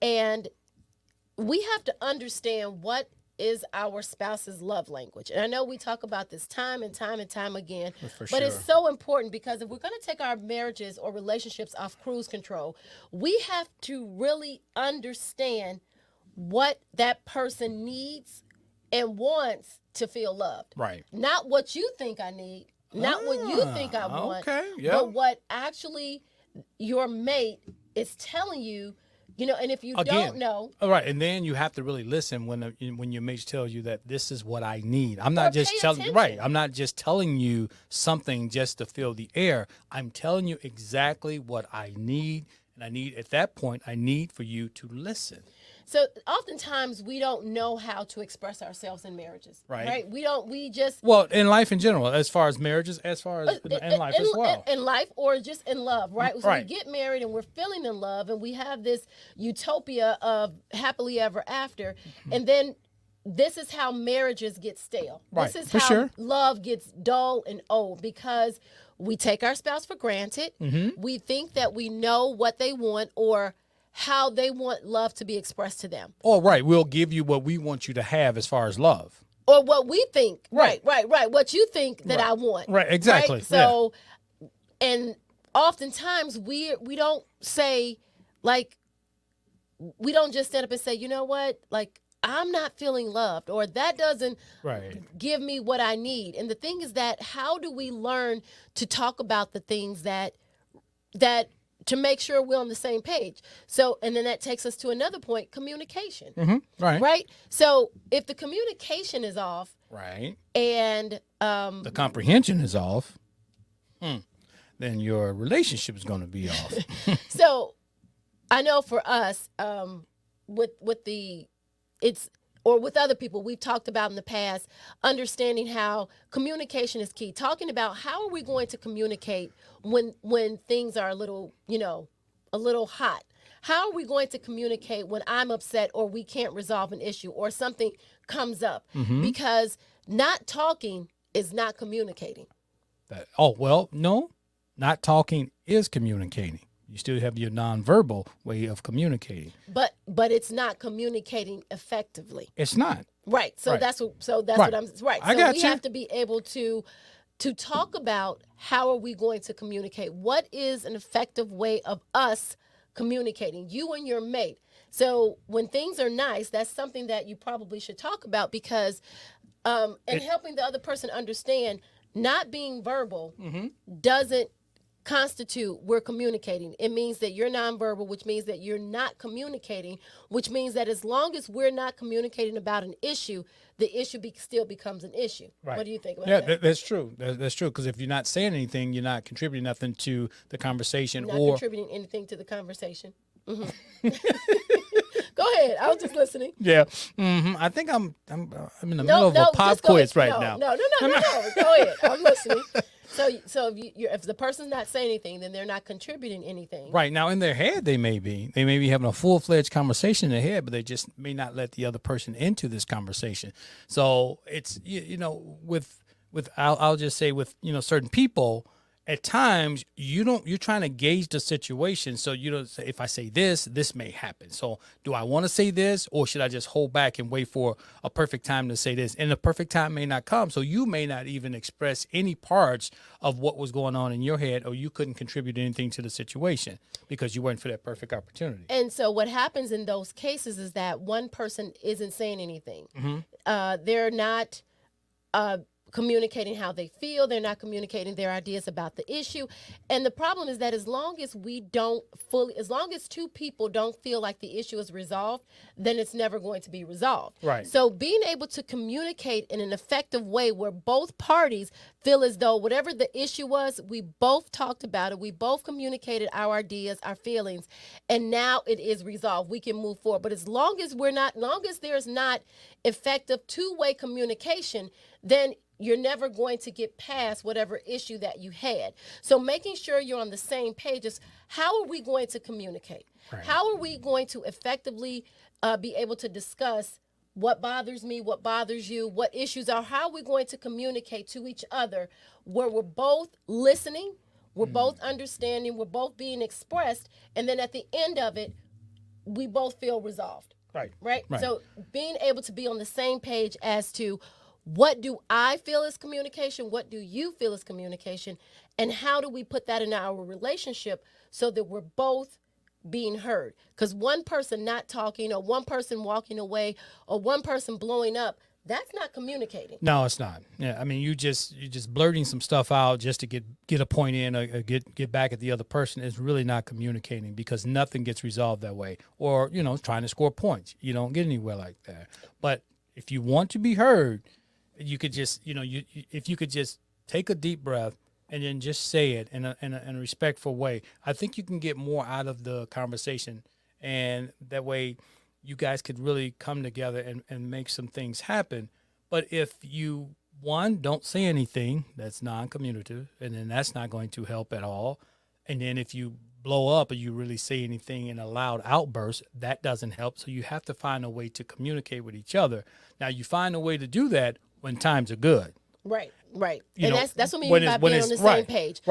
And we have to understand what is our spouse's love language. And I know we talk about this time and time and time again, For but it's sure. so important because if we're going to take our marriages or relationships off cruise control, we have to really understand what that person needs and wants to feel loved. Right. Not what you think I need, not what you think I want, Okay. Yeah. but what actually your mate is telling you, and if you don't Again. know, All right, and then you have to really listen when your mate tells you that this is what I need. I'm or not pay just telling you, right. attention. I'm not just telling you something just to fill the air. I'm telling you exactly what I need, and I need at that point. I need for you to listen. So oftentimes we don't know how to express ourselves in marriages, Right. right? We just Well, in life in general, as far as marriages, as far as in life as well. in life or just in love, right? So we Right. get married and we're feeling in love and we have this utopia of happily ever after. And then this is how marriages get stale. Right. This is For how sure. love gets dull and old because we take our spouse for granted. We think that we know what they want or how they want love to be expressed to them. All right. We'll give you what we want you to have as far as love. Or what we think, Right. right. What you think that Right. I want, Right, exactly, Right? So, and oftentimes we don't say, like, we don't just stand up and say, you know what, like I'm not feeling loved, or that doesn't Right. give me what I need. And the thing is that how do we learn to talk about the things that to make sure we're on the same page? So, and then that takes us to another point: communication. Right. Right. So if the communication is off, Right. and The comprehension is off. Then your relationship is going to be off. so I know for us, with the it's or with other people we've talked about in the past, understanding how communication is key. Talking about how are we going to communicate when things are a little, a little hot. How are we going to communicate when I'm upset or we can't resolve an issue or something comes up? Because not talking is not communicating. Well, no, not talking is communicating. You still have your nonverbal way of communicating. But it's not communicating effectively. It's not. Right. So Right. that's Right. what I'm right. I So got we you. have to be able to talk about how are we going to communicate? What is an effective way of us communicating, you and your mate? So when things are nice, that's something that you probably should talk about because and helping the other person understand not being verbal doesn't constitute we're communicating. It means that you're nonverbal, which means that you're not communicating, which means that as long as we're not communicating about an issue, the issue still becomes an issue. Right. What do you think about Yeah, that? that's true. That's true. Because if you're not saying anything, you're not contributing nothing to the conversation. Not Or contributing anything to the conversation. Go ahead. I was just listening. yeah, I think I'm in the No, middle of a pop just go quiz ahead. right No, now. no. Go ahead. I'm listening. So if the person's not saying anything, then they're not contributing anything. Right now, in their head, they may be having a full fledged conversation in their head, but they just may not let the other person into this conversation. So it's with I'll just say with certain people. At times, you're trying to gauge the situation. So you don't say, if I say this may happen. So do I want to say this, or should I just hold back and wait for a perfect time to say this? And the perfect time may not come. So you may not even express any parts of what was going on in your head, or you couldn't contribute anything to the situation because you weren't for that perfect opportunity. And so what happens in those cases is that one person isn't saying anything. They're not communicating how they feel. They're not communicating their ideas about the issue. And the problem is that as long as as long as two people don't feel like the issue is resolved, then it's never going to be resolved. Right. So being able to communicate in an effective way where both parties feel as though whatever the issue was, we both talked about it, we both communicated our ideas, our feelings, and now it is resolved. We can move forward. But as long as there's not effective two-way communication, then you're never going to get past whatever issue that you had. So making sure you're on the same page is how are we going to communicate? Right. How are we going to effectively be able to discuss what bothers me, what bothers you, what issues are, how are we going to communicate to each other where we're both listening, we're both understanding, we're both being expressed, and then at the end of it, we both feel resolved. Right. Right? Right. So being able to be on the same page as to what do I feel is communication, what do you feel is communication, and how do we put that in our relationship so that we're both being heard? Because one person not talking, or one person walking away, or one person blowing up, that's not communicating. No, it's not. Yeah, I mean, you're just blurting some stuff out just to get a point in, or get back at the other person is really not communicating, because nothing gets resolved that way. Or trying to score points, you don't get anywhere like that. But if you want to be heard, you could just if you could just take a deep breath and then just say it in a respectful way, I think you can get more out of the conversation, and that way you guys could really come together and make some things happen. But if you, one, don't say anything that's non-communicative, and then that's not going to help at all. And then if you blow up or you really say anything in a loud outburst, that doesn't help. So you have to find a way to communicate with each other. Now, you find a way to do that when times are good. Right. You And know, that's what I mean when by it's- when being on it's the same right, page. right.